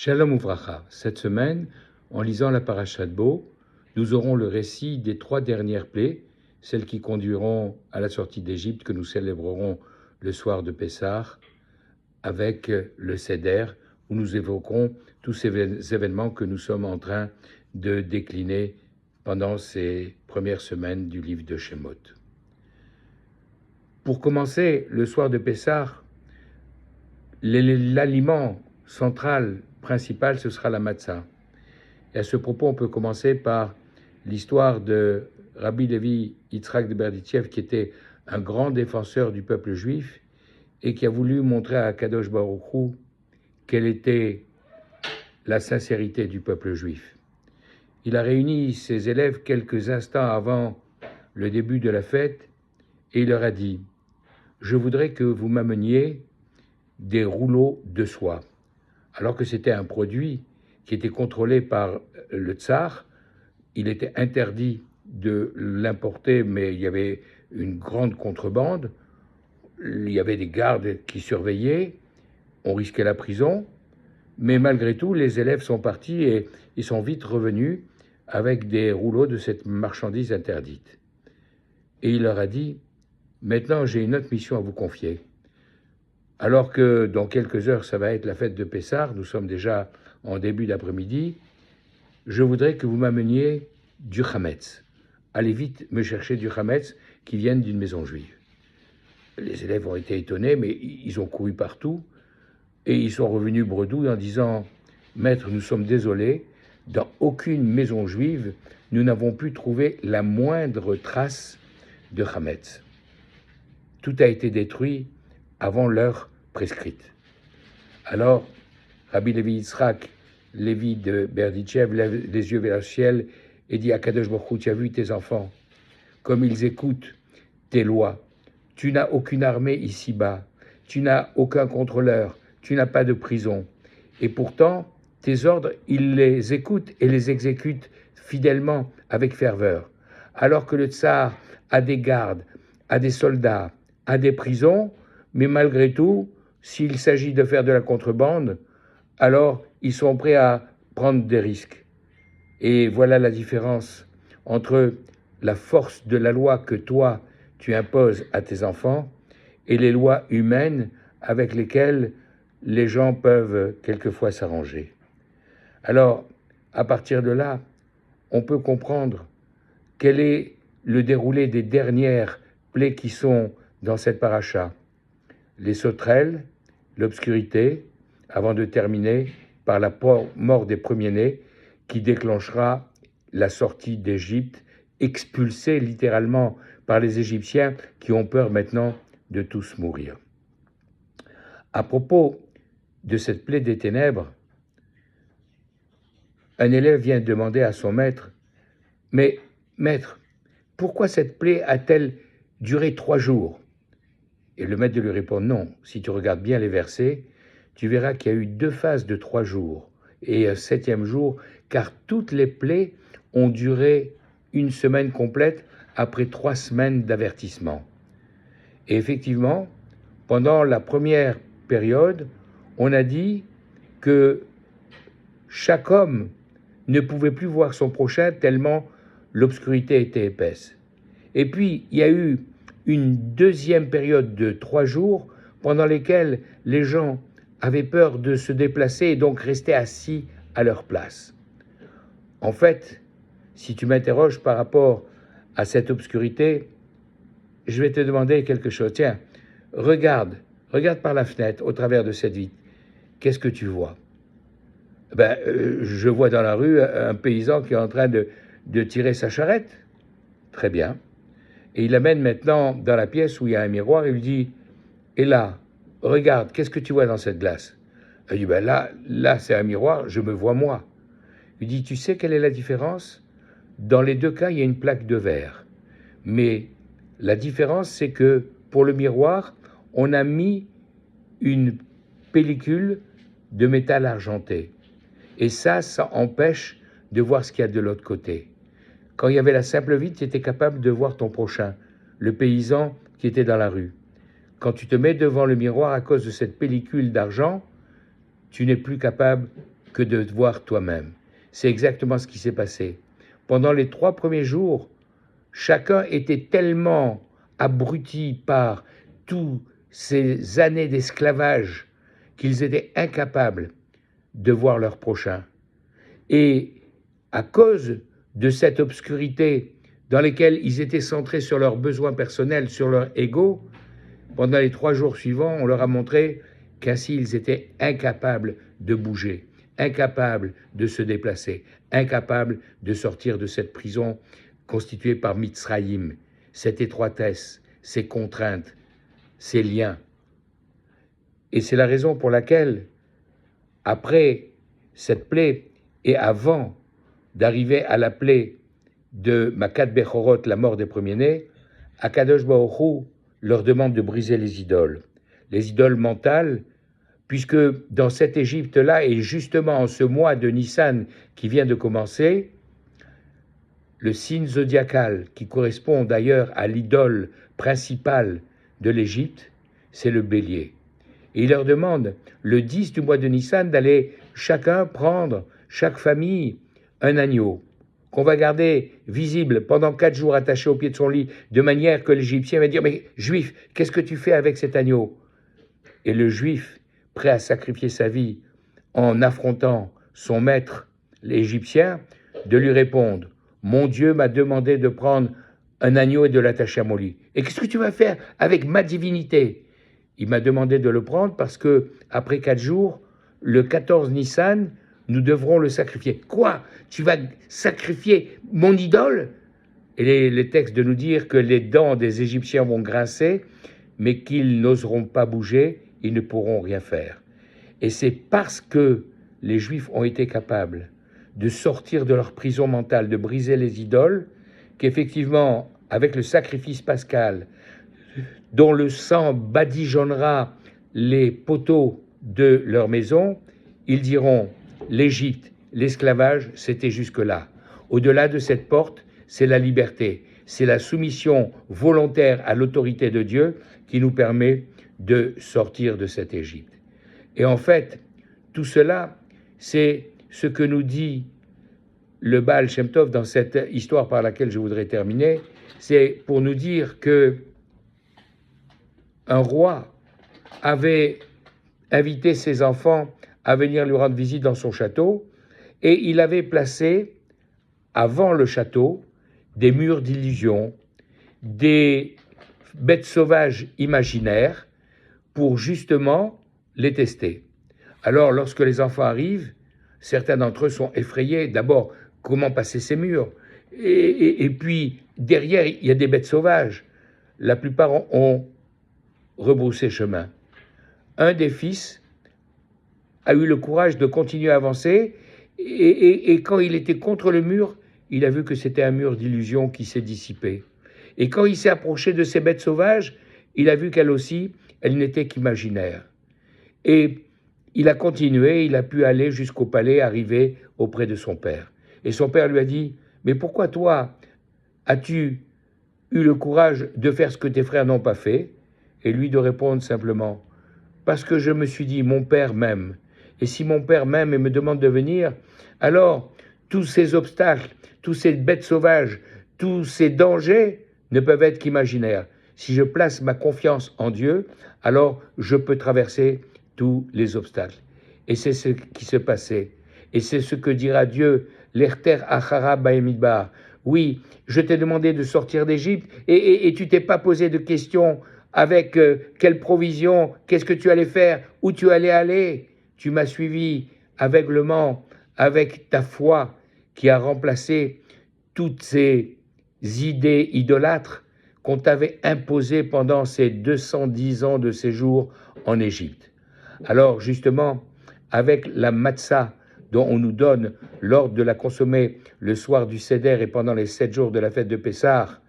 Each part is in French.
Shalom Ouvracha. Cette semaine, en lisant la Parashat Bo, nous aurons le récit des 3 dernières plaies, celles qui conduiront à la sortie d'Égypte que nous célébrerons le soir de Pessah, avec le Seder, où nous évoquerons tous ces événements que nous sommes en train de décliner pendant ces premières semaines du livre de Shemot. Pour commencer, le soir de Pessah, l'aliment central, principal, ce sera la matzah. Et à ce propos, on peut commencer par l'histoire de Rabbi Levi Yitzhak de Berditchev, qui était un grand défenseur du peuple juif et qui a voulu montrer à Kadosh Baruch Hu quelle était la sincérité du peuple juif. Il a réuni ses élèves quelques instants avant le début de la fête et il leur a dit « Je voudrais que vous m'ameniez des rouleaux de soie ». Alors que c'était un produit qui était contrôlé par le tsar, il était interdit de l'importer, mais il y avait une grande contrebande, il y avait des gardes qui surveillaient, on risquait la prison, mais malgré tout, les élèves sont partis et ils sont vite revenus avec des rouleaux de cette marchandise interdite. Et il leur a dit, maintenant j'ai une autre mission à vous confier. Alors que dans quelques heures, ça va être la fête de Pessah, nous sommes déjà en début d'après-midi, je voudrais que vous m'ameniez du Hametz. Allez vite me chercher du Hametz qui vienne d'une maison juive. Les élèves ont été étonnés, mais ils ont couru partout et ils sont revenus bredouilles en disant « Maître, nous sommes désolés, dans aucune maison juive, nous n'avons pu trouver la moindre trace de Hametz. Tout a été détruit avant l'heure prescrite. » Alors, Rabbi Levi Yitzhak, Levi de Berditchev, lève les yeux vers le ciel et dit à Kadosh Baruch Hu, tu as vu tes enfants, comme ils écoutent tes lois. Tu n'as aucune armée ici-bas, tu n'as aucun contrôleur, tu n'as pas de prison. Et pourtant, tes ordres, ils les écoutent et les exécutent fidèlement, avec ferveur. Alors que le tsar a des gardes, a des soldats, a des prisons, mais malgré tout, s'il s'agit de faire de la contrebande, alors ils sont prêts à prendre des risques. Et voilà la différence entre la force de la loi que toi, tu imposes à tes enfants et les lois humaines avec lesquelles les gens peuvent quelquefois s'arranger. Alors, à partir de là, on peut comprendre quel est le déroulé des dernières plaies qui sont dans cette paracha. Les sauterelles, l'obscurité, avant de terminer par la mort des premiers-nés qui déclenchera la sortie d'Égypte, expulsée littéralement par les Égyptiens qui ont peur maintenant de tous mourir. À propos de cette plaie des ténèbres, un élève vient demander à son maître « Mais, maître, pourquoi cette plaie a-t-elle duré 3 jours ?» Et le maître de lui répond « Non, si tu regardes bien les versets, tu verras qu'il y a eu 2 phases de 3 jours et un 7e jour, car toutes les plaies ont duré 1 semaine complète après 3 semaines d'avertissement. » Et effectivement, pendant la première période, on a dit que chaque homme ne pouvait plus voir son prochain tellement l'obscurité était épaisse. Et puis, il y a eu une 2e période de 3 jours pendant lesquels les gens avaient peur de se déplacer et donc rester assis à leur place. En fait, si tu m'interroges par rapport à cette obscurité, je vais te demander quelque chose. Tiens, regarde par la fenêtre, au travers de cette vitre. Qu'est-ce que tu vois ? Je vois dans la rue un paysan qui est en train de tirer sa charrette. Très bien. Et il l'amène maintenant dans la pièce où il y a un miroir et lui dit « Et là, regarde, qu'est-ce que tu vois dans cette glace ?» Il dit « Là, c'est un miroir, je me vois moi. » Il dit « Tu sais quelle est la différence ? Dans les 2 cas, il y a une plaque de verre. Mais la différence, c'est que pour le miroir, on a mis une pellicule de métal argenté. Et ça empêche de voir ce qu'il y a de l'autre côté. Quand il y avait la simple vitre, tu étais capable de voir ton prochain, le paysan qui était dans la rue. Quand tu te mets devant le miroir à cause de cette pellicule d'argent, tu n'es plus capable que de te voir toi-même. C'est exactement ce qui s'est passé. Pendant les 3 premiers jours, chacun était tellement abruti par toutes ces années d'esclavage qu'ils étaient incapables de voir leur prochain. Et à cause de cette obscurité dans laquelle ils étaient centrés sur leurs besoins personnels, sur leur ego, pendant les 3 jours suivants, on leur a montré qu'ainsi ils étaient incapables de bouger, incapables de se déplacer, incapables de sortir de cette prison constituée par Mitzrayim, cette étroitesse, ces contraintes, ces liens. Et c'est la raison pour laquelle, après cette plaie et avant d'arriver à la plaie de Makat Bechorot, la mort des premiers-nés, Akadosh Baruch Hu leur demande de briser les idoles mentales, puisque dans cette Égypte-là, et justement en ce mois de Nissan qui vient de commencer, le signe zodiacal qui correspond d'ailleurs à l'idole principale de l'Égypte, c'est le bélier. Et il leur demande, le 10 du mois de Nissan, d'aller chacun prendre, chaque famille, un agneau, qu'on va garder visible pendant 4 jours attaché au pied de son lit, de manière que l'Égyptien va dire, mais Juif, qu'est-ce que tu fais avec cet agneau? Et le Juif, prêt à sacrifier sa vie en affrontant son maître, l'Égyptien, de lui répondre, mon Dieu m'a demandé de prendre un agneau et de l'attacher à mon lit. Et qu'est-ce que tu vas faire avec ma divinité? Il m'a demandé de le prendre parce que, après 4 jours, le 14 Nissan, nous devrons le sacrifier. Quoi? Tu vas sacrifier mon idole? Et les textes de nous dire que les dents des Égyptiens vont grincer, mais qu'ils n'oseront pas bouger, ils ne pourront rien faire. Et c'est parce que les Juifs ont été capables de sortir de leur prison mentale, de briser les idoles, qu'effectivement, avec le sacrifice pascal, dont le sang badigeonnera les poteaux de leur maison, ils diront, l'Égypte, l'esclavage, c'était jusque-là. Au-delà de cette porte, c'est la liberté, c'est la soumission volontaire à l'autorité de Dieu qui nous permet de sortir de cette Égypte. Et en fait, tout cela, c'est ce que nous dit le Baal Shem Tov dans cette histoire par laquelle je voudrais terminer, c'est pour nous dire que un roi avait invité ses enfants à venir lui rendre visite dans son château, et il avait placé avant le château des murs d'illusion, des bêtes sauvages imaginaires pour justement les tester. Alors, lorsque les enfants arrivent, certains d'entre eux sont effrayés. D'abord, comment passer ces murs? Et puis, derrière, il y a des bêtes sauvages. La plupart ont rebroussé chemin. Un des fils a eu le courage de continuer à avancer, et quand il était contre le mur, il a vu que c'était un mur d'illusion qui s'est dissipé. Et quand il s'est approché de ces bêtes sauvages, il a vu qu'elles aussi, elles n'étaient qu'imaginaires. Et il a continué, il a pu aller jusqu'au palais, arriver auprès de son père. Et son père lui a dit, mais pourquoi toi, as-tu eu le courage de faire ce que tes frères n'ont pas fait? Et lui de répondre simplement, parce que je me suis dit, mon père m'aime. Et si mon père m'aime et me demande de venir, alors tous ces obstacles, tous ces bêtes sauvages, tous ces dangers ne peuvent être qu'imaginaires. Si je place ma confiance en Dieu, alors je peux traverser tous les obstacles. Et c'est ce qui se passait. Et c'est ce que dira Dieu, l'Erter Achara Baemidbar. Oui, je t'ai demandé de sortir d'Égypte et tu t'es pas posé de questions avec quelle provision, qu'est-ce que tu allais faire, où tu allais aller. Tu m'as suivi aveuglement, avec ta foi qui a remplacé toutes ces idées idolâtres qu'on t'avait imposées pendant ces 210 ans de séjour en Égypte. Alors justement, avec la matzah dont on nous donne l'ordre de la consommer le soir du Seder et pendant les 7 jours de la fête de Pessah,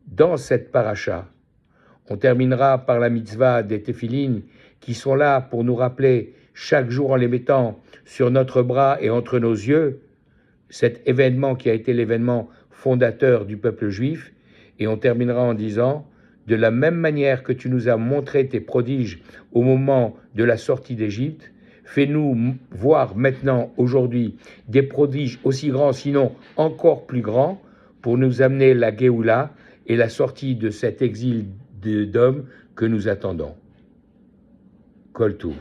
dans cette paracha, on terminera par la mitzvah des téphilines qui sont là pour nous rappeler chaque jour en les mettant sur notre bras et entre nos yeux, cet événement qui a été l'événement fondateur du peuple juif, et on terminera en disant, de la même manière que tu nous as montré tes prodiges au moment de la sortie d'Égypte, Fais-nous voir maintenant, aujourd'hui, des prodiges aussi grands, sinon encore plus grands, pour nous amener la Géoula et la sortie de cet exil d'hommes que nous attendons. Kol Touv.